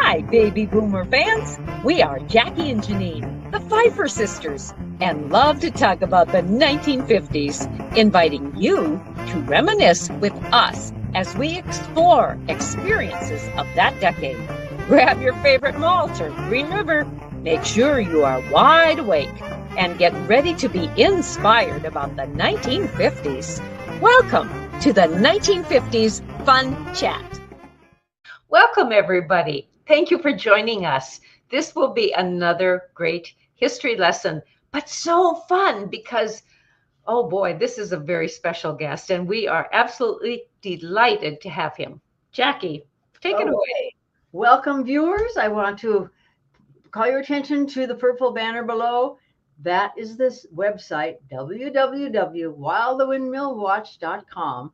Hi, baby boomer fans. We are Jackie and Janine, the Pfeiffer sisters, and love to talk about the 1950s, inviting you to reminisce with us as we explore experiences of that decade. Grab your favorite malt or Green River. Make sure you are wide awake and get ready to be inspired about the 1950s. Welcome to the 1950s Fun Chat. Welcome, everybody. Thank you for joining us. This will be another great history lesson, but so fun because, oh boy, this is a very special guest, and we are absolutely delighted to have him. Jackie, take it away. Welcome, viewers. I want to call your attention to the purple banner below. That is this website, www.whilethewindmillwatch.com.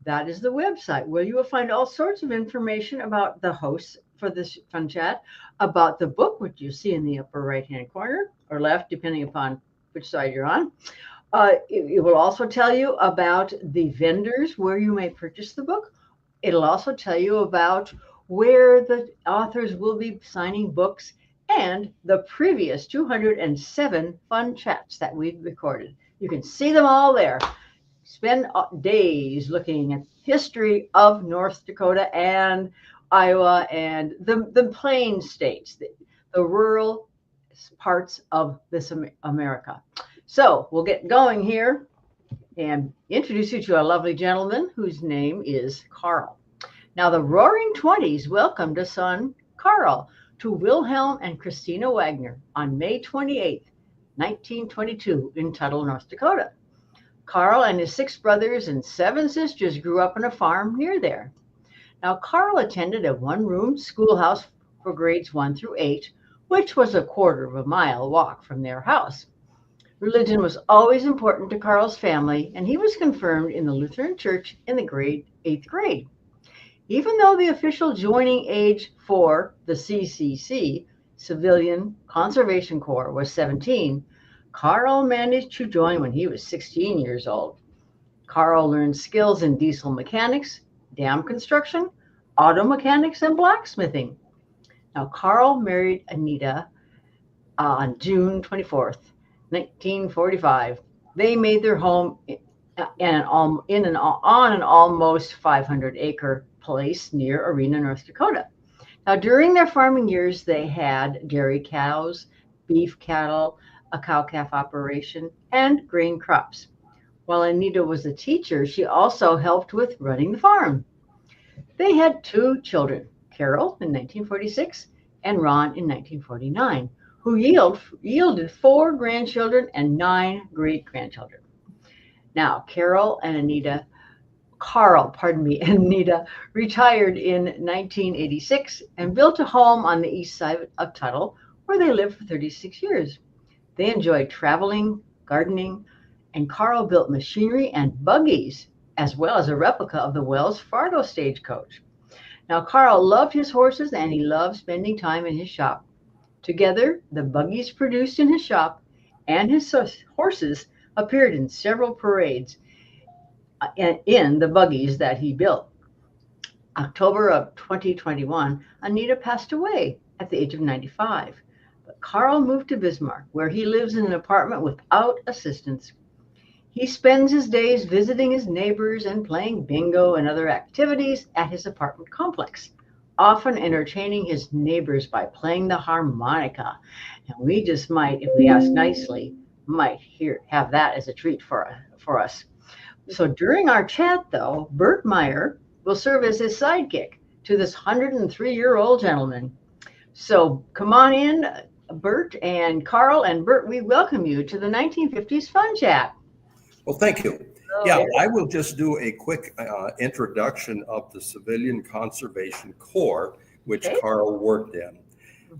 That is the website where you will find all sorts of information about the hosts for this fun chat, about the book, which you see in the upper right-hand corner or left, depending upon which side you're on. It will also tell you about the vendors where you may purchase the book. It'll also tell you about where the authors will be signing books and the previous 207 fun chats that we've recorded. You can see them all there. Spend days looking at history of North Dakota and Iowa and the plain states, the rural parts of this America. So we'll get going here and introduce you to a lovely gentleman whose name is Carl. Now, the Roaring Twenties welcomed a son, Carl, to Wilhelm and Christina Wagner on May 28, 1922 in Tuttle, North Dakota. Carl and his 6 brothers and 7 sisters grew up on a farm near there. Now, Carl attended a one-room schoolhouse for grades 1 through 8, which was a quarter of a mile walk from their house. Religion was always important to Carl's family, and he was confirmed in the Lutheran Church in the 8th grade. Even though the official joining age for the CCC, Civilian Conservation Corps, was 17, Carl managed to join when he was 16 years old. Carl learned skills in diesel mechanics, dam construction, auto mechanics, and blacksmithing. Now, Carl married Anita on June 24th, 1945. They made their home on an almost 500-acre place near Arena, North Dakota. Now, during their farming years, they had dairy cows, beef cattle, a cow-calf operation, and grain crops. While Anita was a teacher, she also helped with running the farm. They had 2 children, Carol in 1946 and Ron in 1949, who yielded 4 grandchildren and 9 great-grandchildren. Now, Carl and Anita retired in 1986 and built a home on the east side of Tuttle, where they lived for 36 years. They enjoyed traveling, gardening, and Carl built machinery and buggies, as well as a replica of the Wells Fargo stagecoach. Now, Carl loved his horses and he loved spending time in his shop. Together, the buggies produced in his shop and his horses appeared in several parades in the buggies that he built. October of 2021, Anita passed away at the age of 95. But Carl moved to Bismarck, where he lives in an apartment without assistance. He spends his days visiting his neighbors and playing bingo and other activities at his apartment complex, often entertaining his neighbors by playing the harmonica. And we just might, if we ask nicely, have that as a treat for us. So during our chat, though, Bert Meyer will serve as his sidekick to this 103-year-old gentleman. So come on in, Bert and Carl. And Bert, we welcome you to the 1950s Fun Chat. Well, thank you. Yeah, I will just do a quick introduction of the Civilian Conservation Corps, which Carl worked in.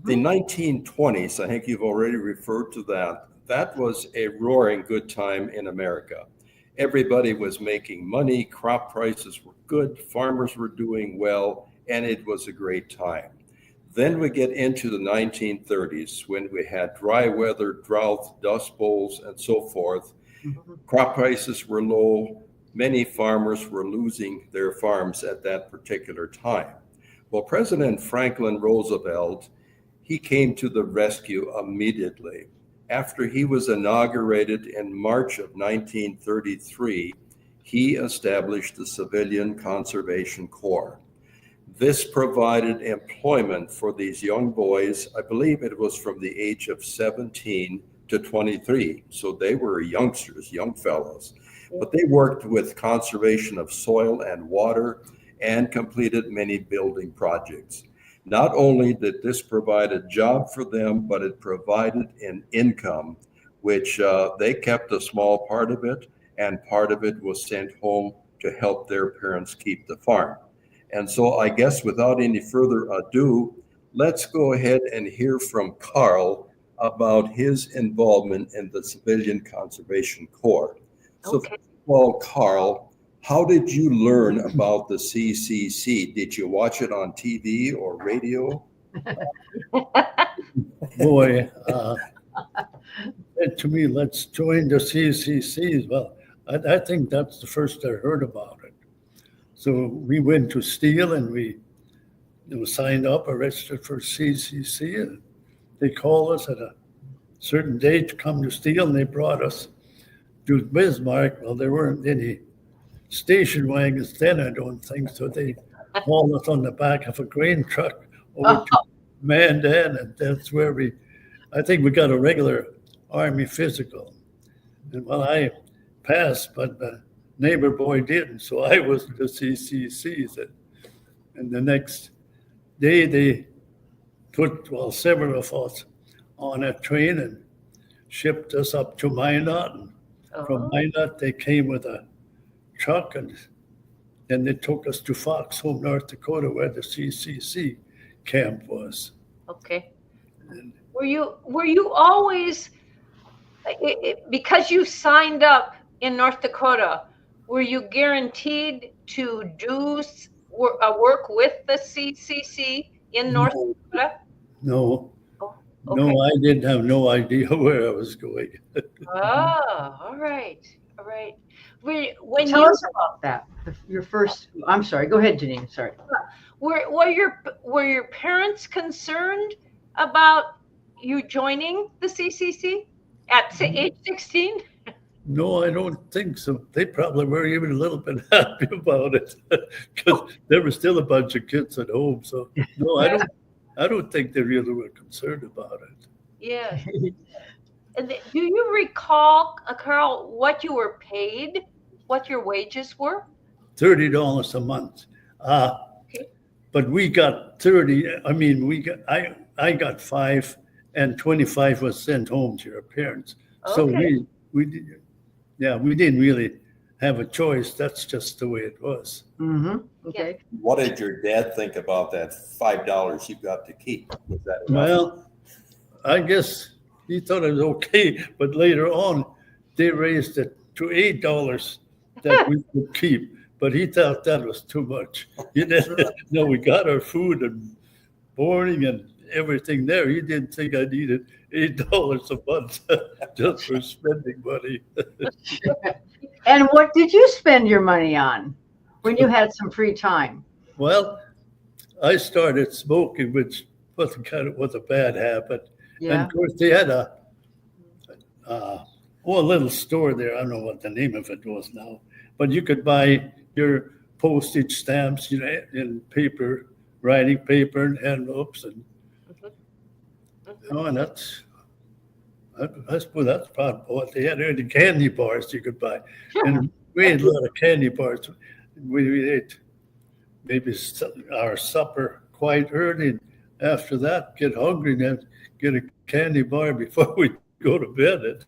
The 1920s, I think you've already referred to that. That was a roaring good time in America. Everybody was making money, crop prices were good, farmers were doing well, and it was a great time. Then we get into the 1930s when we had dry weather, drought, dust bowls, and so forth. Crop prices were low. Many farmers were losing their farms at that particular time. Well, President Franklin Roosevelt, he came to the rescue immediately. After he was inaugurated in March of 1933, he established the Civilian Conservation Corps. This provided employment for these young boys. I believe it was from the age of 17 to 23. So they were youngsters, young fellows. But they worked with conservation of soil and water and completed many building projects. Not only did this provide a job for them, but it provided an income, which they kept a small part of it, and part of it was sent home to help their parents keep the farm. And so I guess without any further ado, let's go ahead and hear from Carl about his involvement in the Civilian Conservation Corps. So first of all, Carl, how did you learn about the CCC? Did you watch it on TV or radio? Boy, to me, let's join the CCC. Well, I think that's the first I heard about it. So we went to Steele and we signed up, registered for CCC, and they called us at a certain date to come to Steele, and they brought us to Bismarck. Well, there weren't any station wagons then, I don't think, so they hauled us on the back of a grain truck over to Mandan, and that's where I think we got a regular Army physical. And well, I passed, but the neighbor boy didn't, so I was the CCC. And the next day they put, several of us on a train and shipped us up to Minot. And from Minot, they came with a truck, and then they took us to Foxhome, North Dakota, where the CCC camp was. Okay. And were you always, because you signed up in North Dakota, were you guaranteed to do work with the CCC in North Dakota? No. Oh, okay. No, I didn't have no idea where I was going. All right. Tell us about that. Your first. I'm sorry. Go ahead, Janine. Sorry. Were your parents concerned about you joining the CCC at age 16? No, I don't think so. They probably were even a little bit happy about it because there were still a bunch of kids at home. So no, I don't think they really were concerned about it. Yeah. Do you recall, Carl, what you were paid, what your wages were? $30 a month. Okay. But we got 30. I mean, I got 5, and 25 was sent home to your parents. Okay. So we didn't really have a choice. That's just the way it was. Mm-hmm. Okay. What did your dad think about that $5 you got to keep? Was that enough? Well, I guess he thought it was okay, but later on they raised it to $8 that we could keep. But he thought that was too much. He didn't know we got our food and boarding and everything there. He didn't think I needed $8 a month just for spending money. And what did you spend your money on when you had some free time? Well, I started smoking, which was a bad habit. Yeah. And of course, they had a little store there. I don't know what the name of it was now, but you could buy your postage stamps, in paper, writing paper, and envelopes, and and I suppose that's probably what they had. The candy bars you could buy, and we ate a lot of candy bars. We ate maybe our supper quite early, and after that, get hungry and get a candy bar before we go to bed.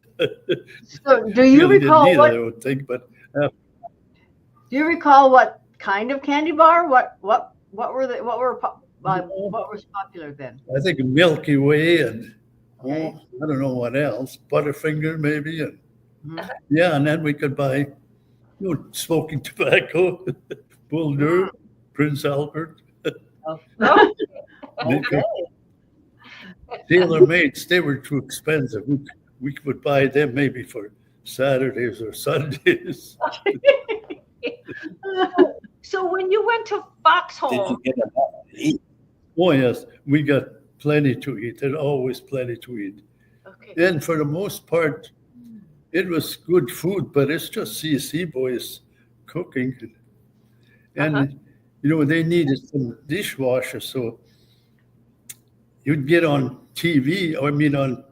So, do you recall I would think, but do you recall what kind of candy bar? What was popular then? I think Milky Way and Okay. I don't know what else, Butterfinger maybe, and Mhm. and then we could buy, smoking tobacco, Bull Durham, Prince Albert. Okay. Tailor Mates, they were too expensive. We would buy them maybe for Saturdays or Sundays. So when you went to Did Foxhome, you get enough? eat. Oh, yes, we got plenty to eat. There's always plenty to eat. Okay. And for the most part, it was good food, but it's just CC boys cooking. And, they needed some dishwasher. So you'd get on TV, on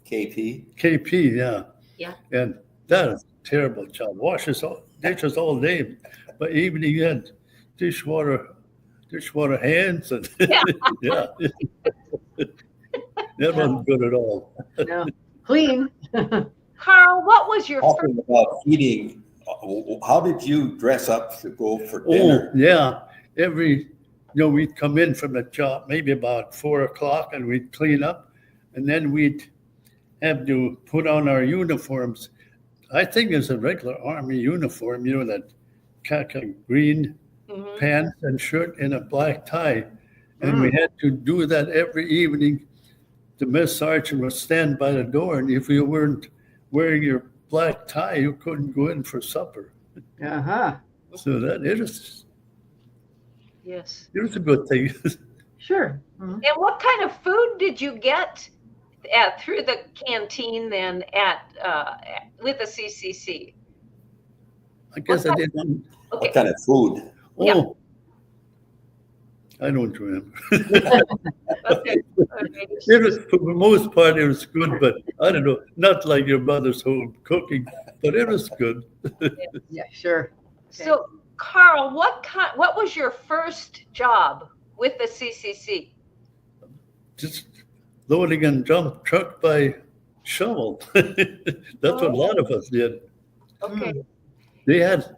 KP, yeah. Yeah. And that is a terrible job. Dishes all day. But evening you had dishwater hands and yeah. That wasn't good at all. No. Clean. Carl, what was your first? Talking about eating, how did you dress up to go for dinner? Oh, yeah. We'd come in from the job maybe about 4:00 and we'd clean up and then we'd have to put on our uniforms. I think it's a regular army uniform, that khaki green pants and shirt and a black tie. And we had to do that every evening. The mess sergeant would stand by the door, and if you weren't wearing your black tie, you couldn't go in for supper. Uh-huh. So that it was a good thing. Sure. And what kind of food did you get through the canteen then with the CCC? I guess I didn't. Okay. What kind of food? Oh, Yeah. I don't remember. Okay. It was, for the most part, it was good, but I don't know, not like your mother's home cooking, but it was good. Yeah, sure. Okay. So, Carl, what was your first job with the CCC? Just loading a dump truck by shovel. That's what a lot of us did. Okay. They had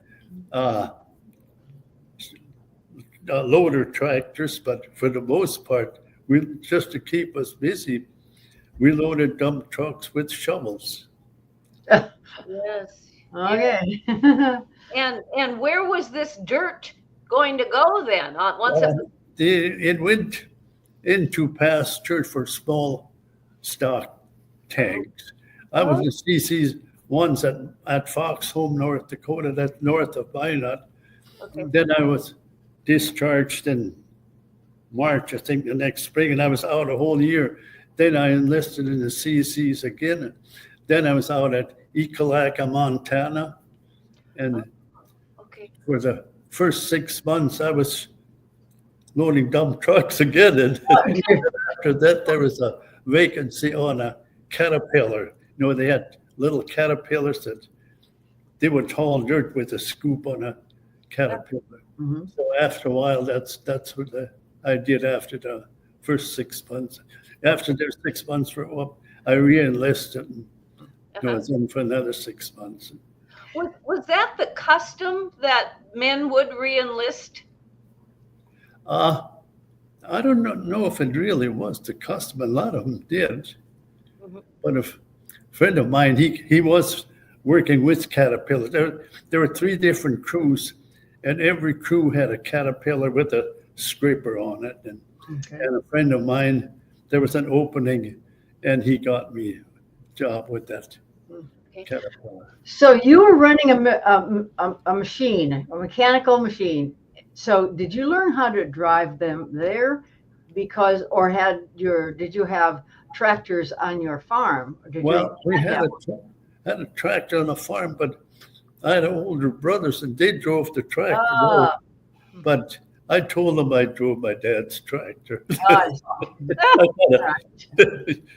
loader tractors, but for the most part, just to keep us busy, we loaded dump trucks with shovels. Yes. Okay. And where was this dirt going to go then? It went into pasture for small stock tanks. I was in CC's ones at Foxhome, North Dakota, that's north of Minot. Okay. Then I was discharged in March, I think, the next spring, and I was out a whole year. Then I enlisted in the CC's again. Then I was out at Ekalaka, Montana, and for the first 6 months, I was loading dump trucks again. And after that, there was a vacancy on a Caterpillar. They had little Caterpillars that they would haul dirt with a scoop on a Caterpillar. Mm-hmm. So after a while, that's what I did after the first 6 months. After their 6 months were up, I re-enlisted and was in for another 6 months. Was that the custom that men would re-enlist? I don't know if it really was the custom. A lot of them did. Mm-hmm. But a friend of mine, he was working with Caterpillar. There were 3 different crews, and every crew had a Caterpillar with a scraper on it. And a friend of mine, there was an opening, and he got me a job with that Caterpillar. So you were running a machine, a mechanical machine. So did you learn how to drive them there? Or did you have tractors on your farm? We had a tractor on the farm, but I had older brothers and they drove the tractor. But I told them I drove my dad's tractor. I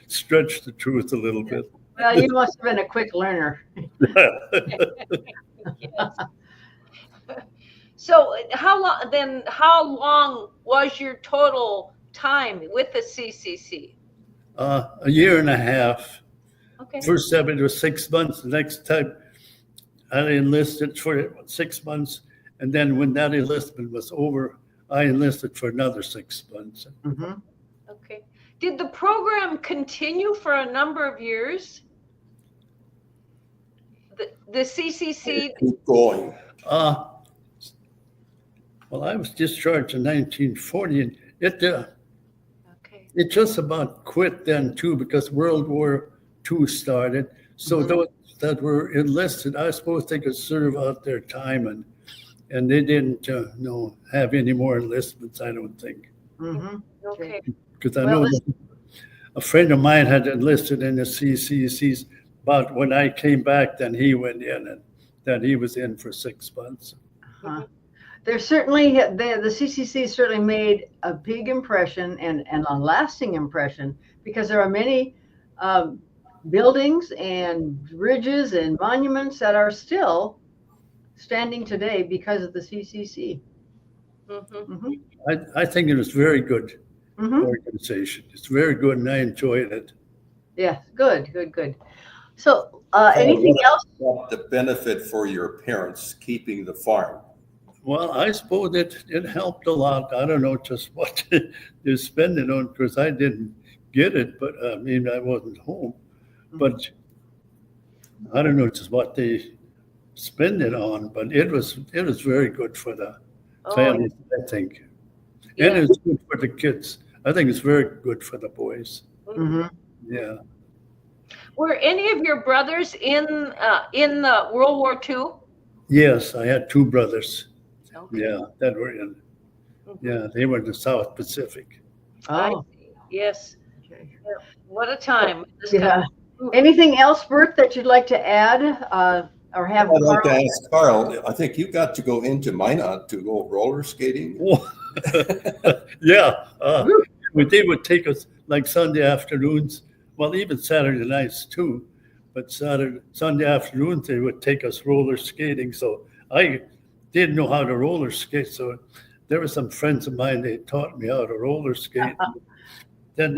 stretched the truth a little bit. Well, you must have been a quick learner. So how long was your total time with the CCC? A year and a half. Okay. First time it was 6 months. The next time I enlisted for 6 months. And then when that enlistment was over, I enlisted for another 6 months. Mm-hmm. Okay. Did the program continue for a number of years? The CCC? Keep going. Well, I was discharged in 1940, and it just about quit then too, because World War II started. So those that were enlisted, I suppose they could serve out their time, and and they didn't have any more enlistments, I don't think. Mm-hmm. Okay. Because I Well, know a friend of mine had enlisted in the CCCs, but when I came back, then he went in, and then he was in for 6 months. There's certainly the CCC certainly made a big impression and a lasting impression, because there are many buildings and bridges and monuments that are still standing today because of the CCC. Mm-hmm. Mm-hmm. I think it was very good Mm-hmm. organization. It's very good, and I enjoyed it. Yeah, good. So, anything else? What the benefit for your parents keeping the farm? Well, I suppose it helped a lot. I don't know just what they're spending on, because I didn't get it, but I mean, I wasn't home. But I don't know just what they spend it on, but it was very good for the families, I think. Yeah. And it's good for the kids. I think it's very good for the boys. Mm-hmm. Yeah. Were any of your brothers in the World War II? Yes, I had 2 brothers. Okay. Yeah, that were in. Yeah, they were in the South Pacific. I Oh, see. Yes. okay. What a time. This Yeah. country. Anything else, Bert, that you'd like to add or have? I'd like to Carl? ask Carl, I think you got to go into Minot to go roller skating. Oh, yeah. They would take us like Sunday afternoons, well, even Saturday nights too. But Sunday afternoons, they would take us roller skating. So I didn't know how to roller skate. So there were some friends of mine, they taught me how to roller skate. Then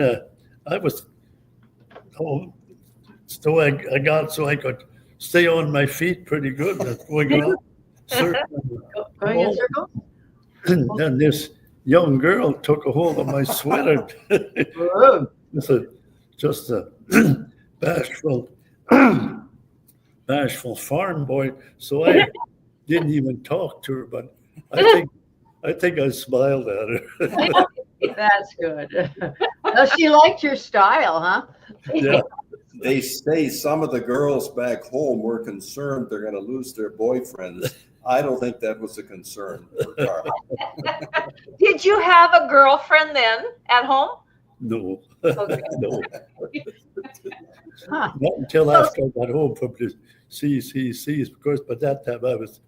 I was home. So I got so I could stay on my feet pretty good. Going around Going in circles? And then this young girl took a hold of my sweater. Whoa. just a bashful farm boy. So I didn't even talk to her, but I think I smiled at her. That's good. Well, she liked your style, huh? Yeah. They say some of the girls back home were concerned they're going to lose their boyfriends. I don't think that was a concern for Carl. Did you have a girlfriend then at home? No. Okay. No. Huh. Not until after I got home from the CCCs, of course, but that time I was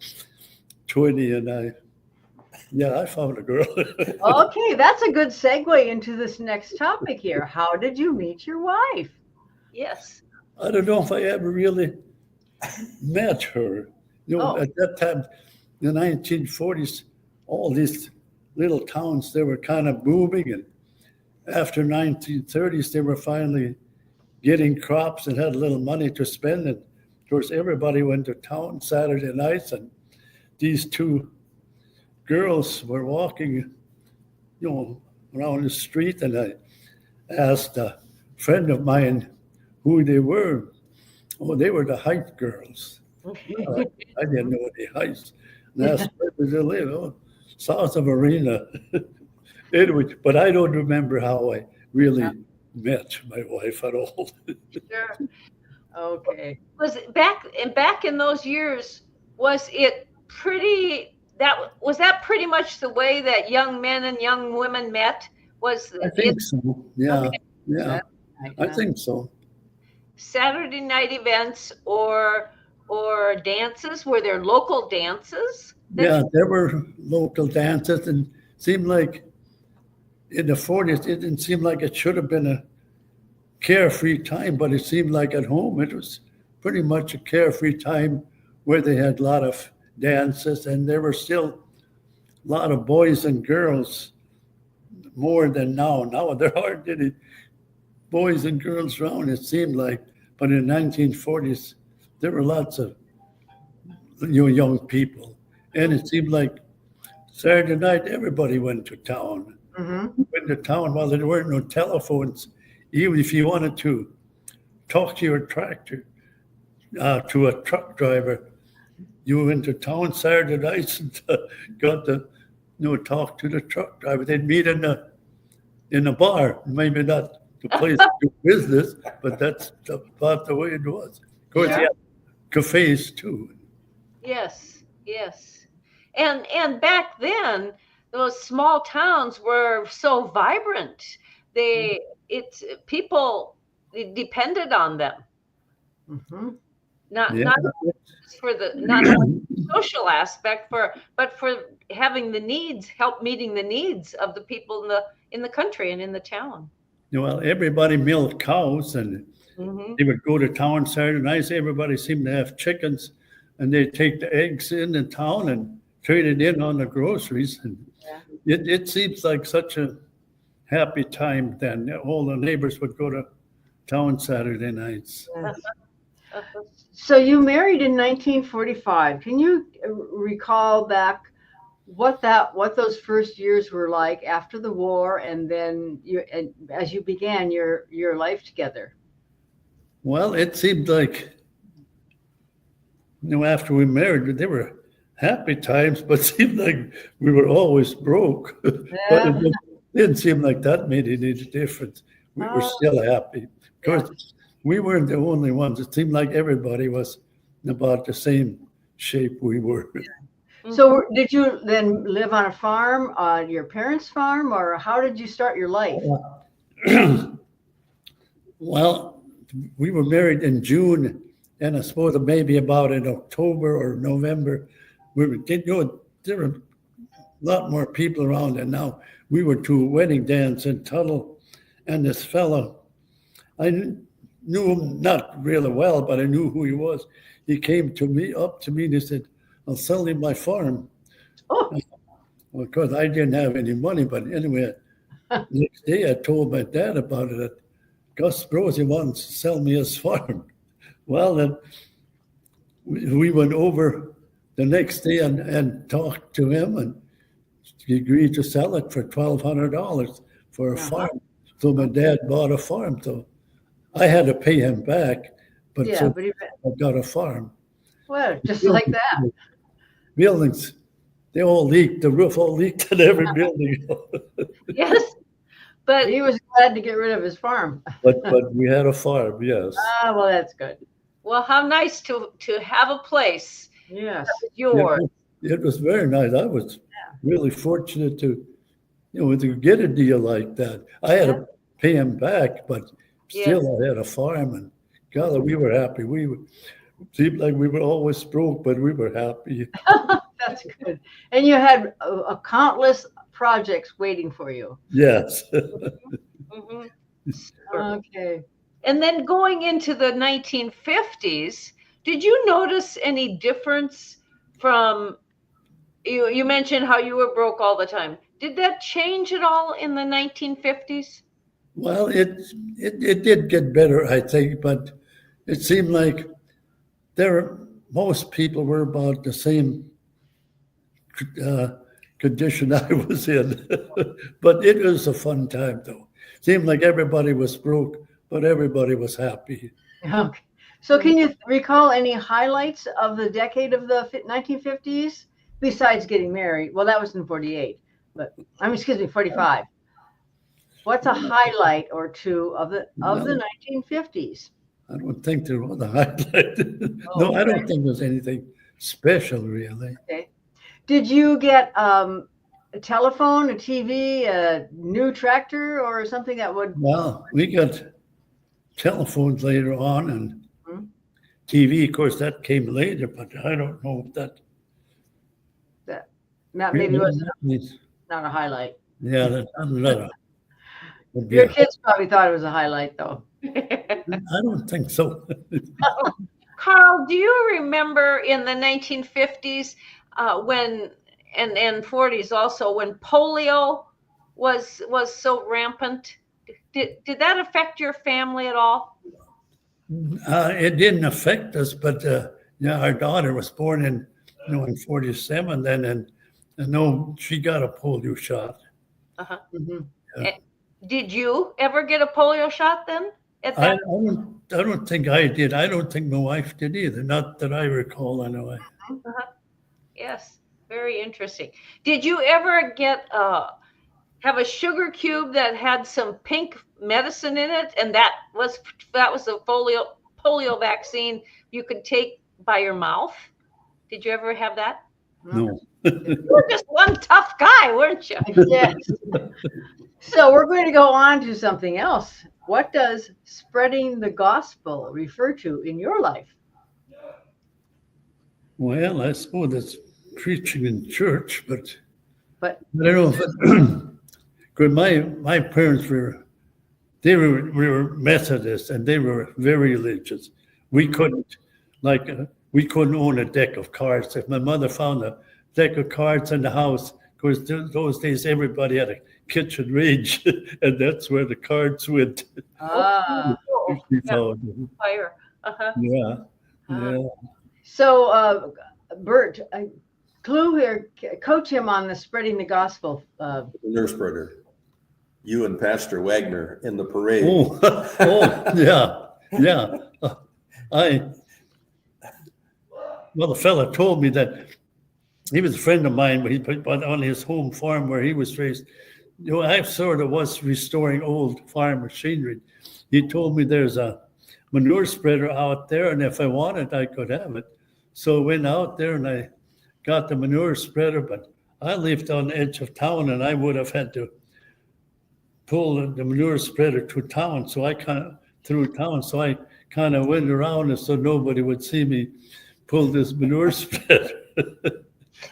20 and I found a girl. Okay, that's a good segue into this next topic here. How did you meet your wife? Yes. I don't know if I ever really met her. At that time, in the 1940s, all these little towns, they were kind of booming. And after 1930s, they were finally getting crops and had a little money to spend. And of course, everybody went to town Saturday nights. And these 2 girls were walking, around the street. And I asked a friend of mine who they were. Oh, they were the Height girls. I didn't know any Heights. And asked where did they live? Oh, south of Arena. Anyway, but I don't remember how I really met my wife at all. Sure. Okay. Was it back in those years? Was it pretty? Was that pretty much the way that young men and young women met? I think so. Yeah. Okay. Yeah. I think so. Saturday night events or dances? Were there local dances? Yeah, there were local dances, and seemed like in the 40s, it didn't seem like it should have been a carefree time, but it seemed like at home it was pretty much a carefree time where they had a lot of dances, and there were still a lot of boys and girls more than now. Now there aren't any boys and girls around, it seemed like, but in the 1940s, there were lots of young people, and it seemed like Saturday night, everybody went to town. Mm-hmm. Went to town while there weren't no telephones. Even if you wanted to talk to your tractor, to a truck driver, you went to town Saturday nights and got to talk to the truck driver. They'd meet in a bar, maybe not the place to do business, but that's about the way it was. Of course, Yeah. you had cafes too. Yes, yes. And back then, those small towns were so vibrant. People depended on them. Mm-hmm. Not Yeah. not for the not only the social aspect, but for having the needs, help meeting the needs of the people in the country and in the town. Well, everybody milked cows, and Mm-hmm. they would go to town Saturday nights. Everybody seemed to have chickens, and they'd take the eggs in the town and trade it in on the groceries. And it seems like such a happy time then. All the neighbors would go to town Saturday nights. So you married in 1945. Can you recall back what those first years were like after the war, and then as you began your life together? Well, it seemed like, after we married, they were happy times, but it seemed like we were always broke. But it didn't seem like that made any difference. We were still happy. Of course, we weren't the only ones. It seemed like everybody was about the same shape we were. So did you then live on a farm, on your parents' farm, or how did you start your life? Well, we were married in June, and I suppose maybe about in October or November, there were a lot more people around, and now we were to a wedding dance in Tuttle, and this fellow, I knew him not really well, but I knew who he was. He came up to me, and he said, "I'll sell you my farm." Oh. Well, of course, I didn't have any money, but anyway, next day I told my dad about it. Gus Brosey wants to sell me his farm. Well, then we went over the next day and talked to him, and he agreed to sell it for $1,200 for a farm. So my dad bought a farm. So I had to pay him back, but I got a farm. Well, just like that. Buildings, they all leaked. The roof all leaked in every building. Yes, but he was glad to get rid of his farm. But we had a farm, yes. Ah, well, that's good. Well, how nice to have a place. Yes, yours. It was very nice. I was really fortunate to get a deal like that. I had to pay him back, but still I had a farm, and God, we were happy. Seemed like we were always broke, but we were happy. That's good. And you had countless projects waiting for you. Yes. Mm-hmm. Okay. And then going into the 1950s, did you notice any difference from, you mentioned how you were broke all the time. Did that change at all in the 1950s? Well, it did get better, I think, but it seemed like most people were about the same condition I was in. But it was a fun time, though. Seemed like everybody was broke, but everybody was happy. Okay. So can you recall any highlights of the decade of the 1950s besides getting married? Well, that was in 48, but 45. What's a highlight or two of the 1950s? I don't think there was a highlight. No, I don't think there's anything special, really. Okay. Did you get a telephone, a TV, a new tractor, or something that would? Well, we got telephones later on, and TV, of course, that came later, but I don't know if that maybe was not a highlight. Yeah, that's another. Your kids probably thought it was a highlight, though. I don't think so. Carl, do you remember in the 1950s when and 40s also, when polio was so rampant? Did that affect your family at all? It didn't affect us, but our daughter was born in 47, then, and she got a polio shot. Uh-huh. Mm-hmm. Yeah. Did you ever get a polio shot then? I don't think I did. I don't think my wife did either. Not that I recall, anyway. Uh-huh. Yes, very interesting. Did you ever have a sugar cube that had some pink medicine in it, and that was a polio vaccine you could take by your mouth? Did you ever have that? No. You were just one tough guy, weren't you? Yes. So we're going to go on to something else. What does spreading the gospel refer to in your life? Well, I suppose it's preaching in church, but But I don't know if it, because my parents were Methodist, and they were very religious. We couldn't we couldn't own a deck of cards. If my mother found a deck of cards in the house, because those days everybody had a kitchen range, and that's where the cards went. We found them. Fire. Uh-huh. Yeah, yeah. so, Bert, clue here, coach him on the spreading the gospel. Nurse spreader. You and Pastor Wagner in the parade. Yeah. Well, the fella told me that he was a friend of mine, but on his home farm where he was raised, I sort of was restoring old farm machinery. He told me there's a manure spreader out there, and if I wanted, I could have it. So I went out there and I got the manure spreader, but I lived on the edge of town, and I would have had to pull the manure spreader through town. So I kind of went around, and so nobody would see me pull this manure spreader.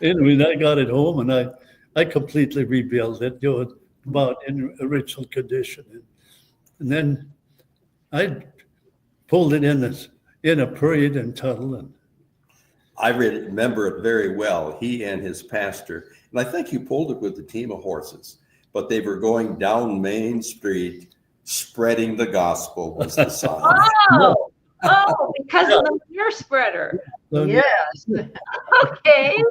Anyway, I got it home, and I completely rebuilt it, about in original condition. And then I pulled it in a parade in Tuttle. And I remember it very well, he and his pastor. And I think you pulled it with a team of horses, but they were going down Main Street, spreading the gospel was the sign. Because of the manure spreader. Yes. Okay.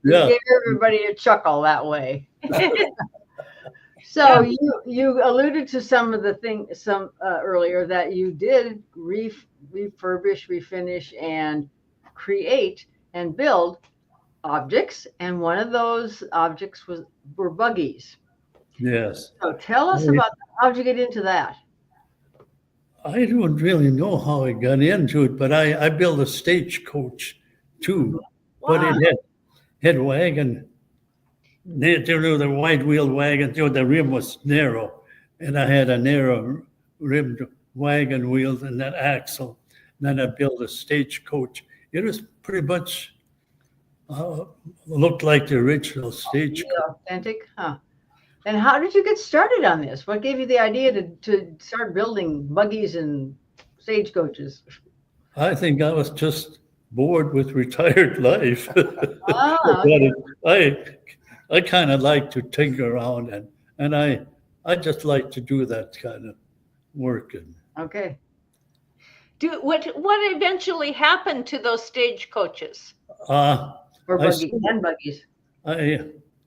Yeah. Give everybody a chuckle that way. So you alluded to some of the things earlier that you did refurbish, refinish, and create and build objects, and one of those objects were buggies. Yes. So tell us about that. How'd you get into that? I don't really know how I got into it, but I built a stagecoach too. Wow. But it had wagon. There were the wide wheel wagons. The rim was narrow, and I had a narrow rimmed wagon wheels and that axle. And then I built a stagecoach. It was pretty much looked like the original stagecoach. Authentic, huh? And how did you get started on this? What gave you the idea to start building buggies and stagecoaches? I think I was just bored with retired life. Okay. I kind of like to tinker around, and I just like to do that kind of work. Okay. What eventually happened to those stagecoaches? Or buggies. I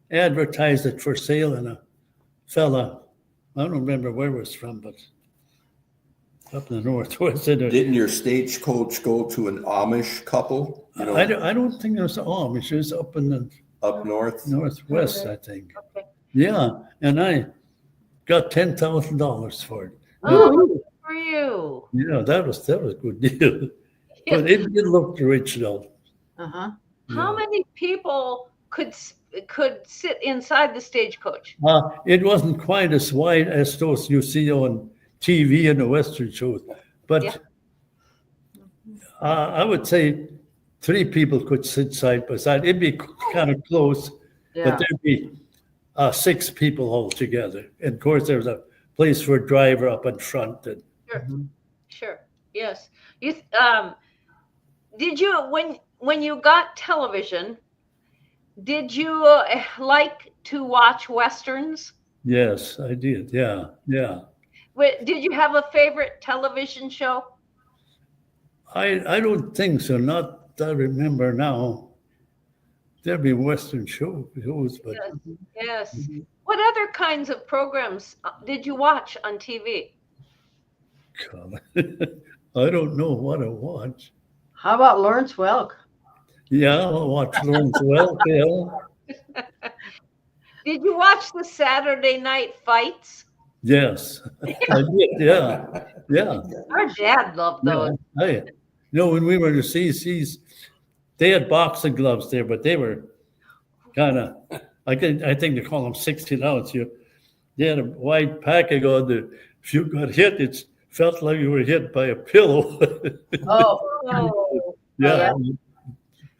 advertised it for sale, and a fella, I don't remember where it was from, but up in the northwest. Didn't your stagecoach go to an Amish couple? I don't think it was Amish. It was up north, northwest, I think. Okay. Yeah, and I got $10,000 for it. Oh, for you. Yeah, that was a good deal. But it looked original. Uh-huh. How many people could sit inside the stagecoach? It wasn't quite as wide as those you see on TV in the Western shows, but I would say 3 people could sit side by side. It'd be kind of close, but there'd be 6 people all together. And of course, there's a place for a driver up in front. Sure. Yes. Did you when you got television? Did you like to watch Westerns? Yes, I did. Yeah. Did you have a favorite television show? I don't think so. Not that I remember now. There'd be Western shows, but yes. What other kinds of programs did you watch on TV? God, I don't know what I watched. How about Lawrence Welk? Yeah, I watched Lawrence Welk. Yeah. Did you watch the Saturday night fights? Yes, I did. Yeah. Our dad loved those. When we were in the CCs, they had boxing gloves there, but they were kind of, I think they call them 16 ounce. They had a wide packing on there. If you got hit, it felt like you were hit by a pillow. Oh, Yeah.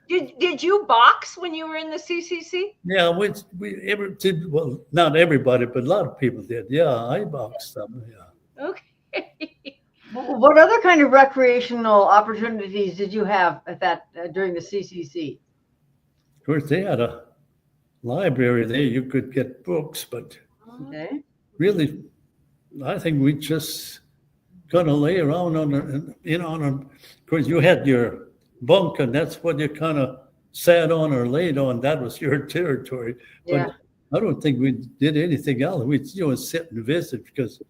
Did you box when you were in the CCC? Yeah, we ever did, well, not everybody, but a lot of people did. Yeah, I boxed them. Yeah. Okay. What other kind of recreational opportunities did you have at that during the CCC? Of course, they had a library there. You could get books, but Okay. really, I think we just gonna lay around on them. Of course, you had your bunk, and that's what you kind of sat on or laid on. That was your territory. Yeah. But I don't think we did anything else. We sit and visit because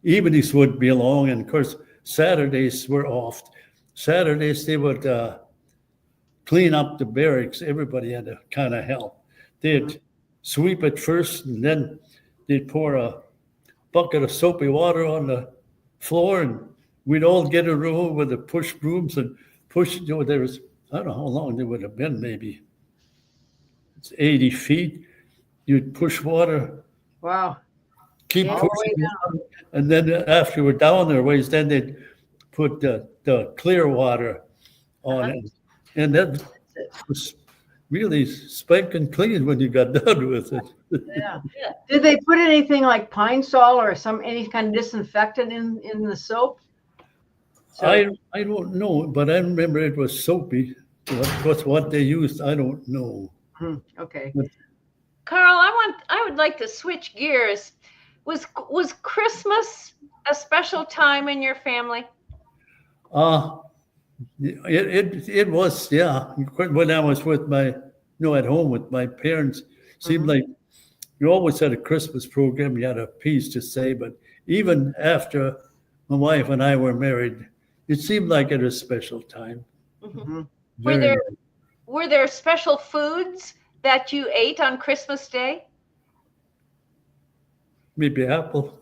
evenings would be long, and of course Saturdays were off. Saturdays they would clean up the barracks. Everybody had to kind of help. They'd sweep it first, and then they'd pour a bucket of soapy water on the floor, and we'd all get a row with the push brooms and push. There was, I don't know how long they would have been, maybe it's 80 feet. You'd push water. Wow. Keep Yeah, pushing, and then after we're down there ways, then they'd put the clear water on it, and that was really spanking clean when you got done with it. Yeah. Did they put anything like Pine Sol or any kind of disinfectant in the soap? I don't know, but I remember it was soapy. What they used, I don't know. Okay. Carl, I would like to switch gears. Was Christmas a special time in your family? It was, yeah. When I was at home with my parents, seemed like you always had a Christmas program. You had a piece to say, but even after my wife and I were married, it seemed like it was a special time. Mm-hmm. Were there special foods that you ate on Christmas Day? Maybe apple.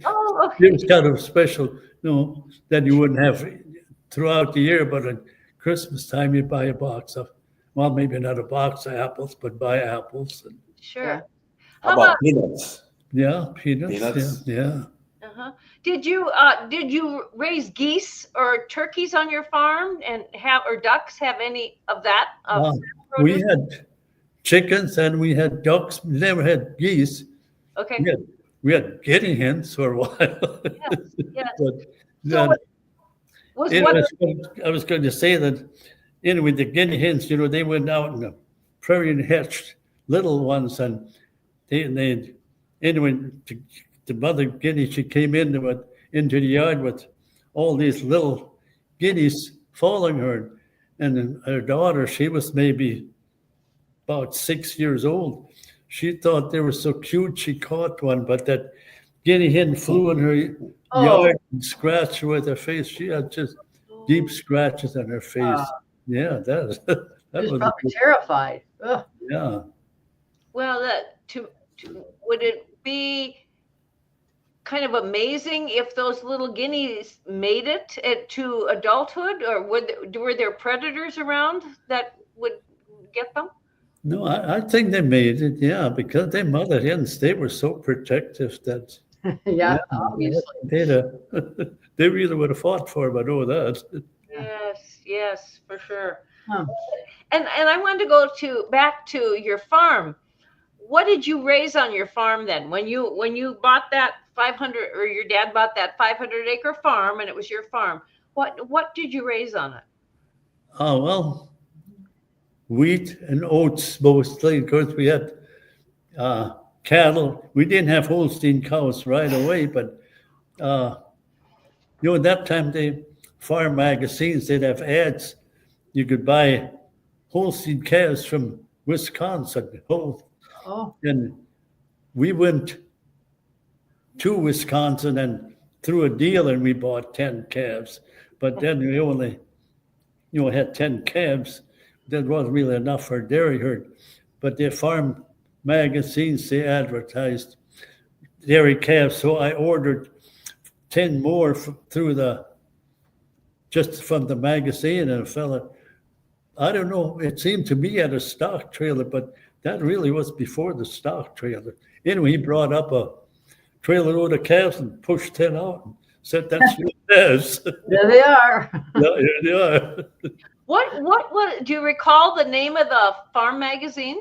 Oh, okay. It was kind of special, that you wouldn't have throughout the year, but at Christmas time you buy a box of, well, maybe not a box of apples, but buy apples. Sure. Yeah. How about peanuts? Yeah, peanuts. Yeah. Uh-huh. Did you raise geese or turkeys on your farm and or ducks? Have any of that? We had chickens and we had ducks. We never had geese. Okay. We had guinea hens for a while. Yes. But So I was going to say that, with the guinea hens, they went out in the prairie and hatched little ones, and the mother guinea, she came into the yard with all these little guineas following her, and then her daughter, she was maybe about 6 years old. She thought they were so cute, she caught one, but that guinea hen flew in her yard and scratched her with her face. She had just deep scratches on her face. Yeah, that was was probably terrified. Ugh. Yeah. Well, would it be kind of amazing if those little guineas made it to adulthood, or were there predators around that would get them? No, I think they made it, yeah, because they mother hens, they were so protective that Obviously. They really would have fought for it, I know that. Yes, for sure. Huh. And I wanted to go back to your farm. What did you raise on your farm then? When you bought that 500, or your dad bought that 500-acre farm and it was your farm, what did you raise on it? Oh, well, wheat and oats mostly. Of course, we had cattle. We didn't have Holstein cows right away, but at that time, the farm magazines, they'd have ads. You could buy Holstein calves from Wisconsin. And we went to Wisconsin and through a deal, and we bought 10 calves. But then we only, had 10 calves. That wasn't really enough for a dairy herd. But the farm magazines, they advertised dairy calves. So I ordered 10 more just from the magazine, and a fella I don't know. It seemed to be at a stock trailer, but that really was before the stock trailer. Anyway, he brought up a trailer load of calves and pushed 10 out and said, "That's your calves." There they are. Yeah, here they are. What do you recall the name of the farm magazine?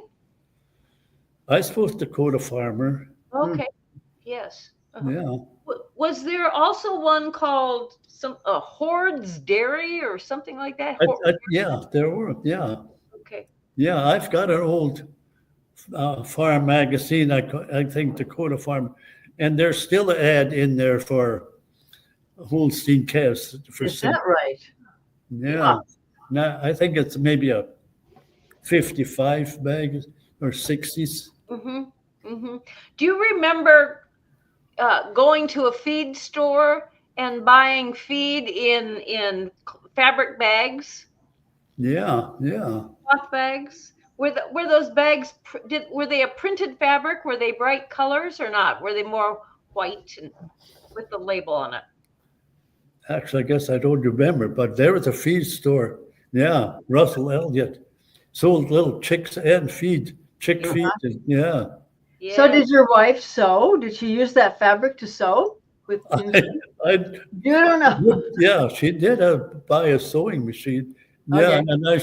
I suppose Dakota Farmer. Okay. Yes. Uh-huh. Yeah. Was there also one called Horde's Dairy or something like that? Yeah, there were. Yeah. Okay. Yeah, I've got an old farm magazine, I think Dakota Farm, and there's still an ad in there for Holstein calves. Is that right? Yeah. Now, I think it's maybe a 55 bag or 60s. Mm-hmm. Mm-hmm. Do you remember going to a feed store and buying feed in fabric bags? Yeah. Cloth bags? Were those bags were they a printed fabric? Were they bright colors or not? Were they more white and with the label on it? Actually, I guess I don't remember, but there was a feed store. Yeah, Russell Elliott sold little chicks and chick feed. Yeah. Yeah. So did your wife sew? Did she use that fabric to sew? You don't know. Yeah, she did buy a sewing machine. Yeah, Okay. and then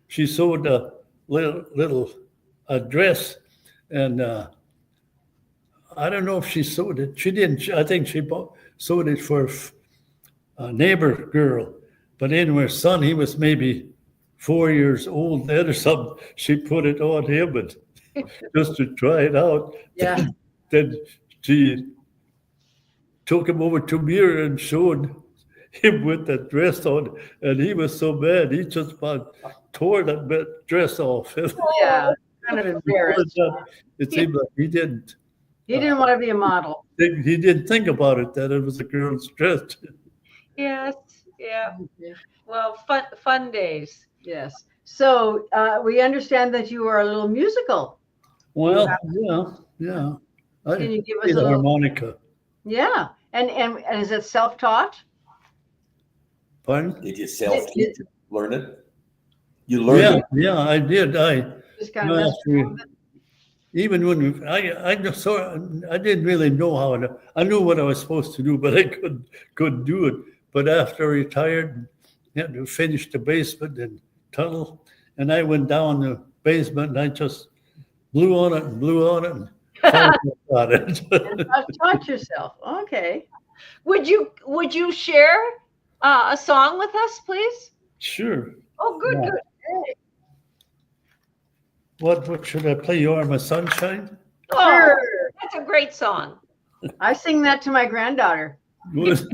she sewed a little dress, and I don't know if she sewed it. She didn't. I think she sewed it for a neighbor girl. But anyway, her son, he was maybe 4 years old then or something. She put it on him and just to try it out. Yeah. Then she took him over to mirror and showed him with that dress on, and he was so mad he just about tore that dress off. Yeah. Kind of embarrassed. It seemed like he didn't. He didn't want to be a model. He didn't think about it that it was a girl's dress. Yes. Yeah. Well, fun days. Yes. So we understand that you are a little musical. Well, yeah. Can you give us play a the little? harmonica? Yeah. And is it self-taught? Pardon? Did you self-teach it? Learn it? You learned it? Yeah, I did. Just kind of messed around with it? Even when I didn't really know how to. I knew what I was supposed to do, but I couldn't do it. But after I retired, had to finish the basement in Tuttle, and I went down the basement and I just blew on it and found out it. Taught yourself. Okay. Would you share a song with us, please? Sure. Oh, good, Yeah. good. What should I play? You Are My Sunshine? Oh, Sure. that's a great song. I sing that to my granddaughter. Was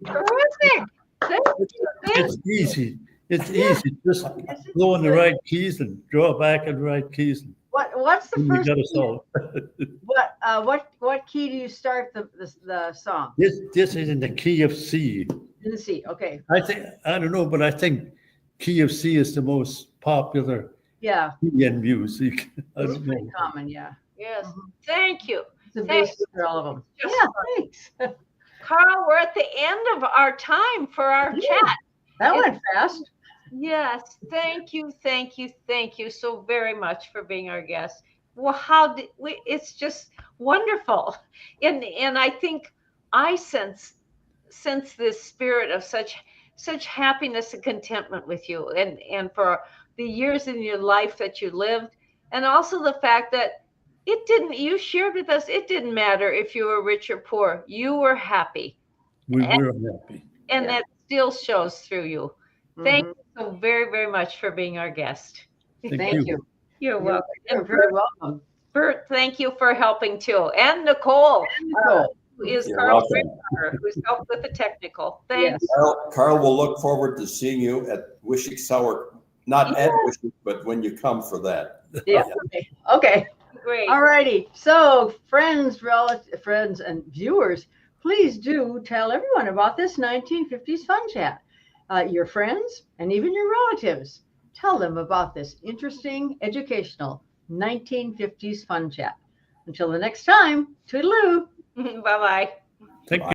terrific. Thank you. It's easy. It's easy. Just blow in the right keys and draw back in the right keys. What's the And you first got a key? song. What key do you start the song? This is in the key of C. In the C. Okay. I don't know, but I think key of C is the most popular Yeah. key in music. I It's don't pretty know. common. Yeah. Yes. Thank you. It's the Thanks. basis for all of them. Just Yeah. Thanks. Carl, we're at the end of our time for our Yeah. chat. That went fast. Yes. Thank you so very much for being our guest. Well, it's just wonderful. And I think I sense sense this spirit of such happiness and contentment with you, and for the years in your life that you lived, and also the fact that you shared with us, it didn't matter if you were rich or poor, you were happy. We were happy. And Yeah. that still shows through you. Thank Mhm. you so very, very much for being our guest. Thank you. You're welcome. You're And very welcome. Bert, thank you for helping too. And Nicole, Nicole. who is You're Carl's welcome. granddaughter, who's helped with the technical. Thanks. Yes. Carl will look forward to seeing you at Wishick Sour, not at Wishick, but when you come for that. Yeah. Okay. Great. All righty. So, friends, friends, and viewers, please do tell everyone about this 1950s Fun Chat. Your friends and even your relatives. Tell them about this interesting, educational 1950s Fun Chat. Until the next time, toodaloo. Bye-bye. Thank you.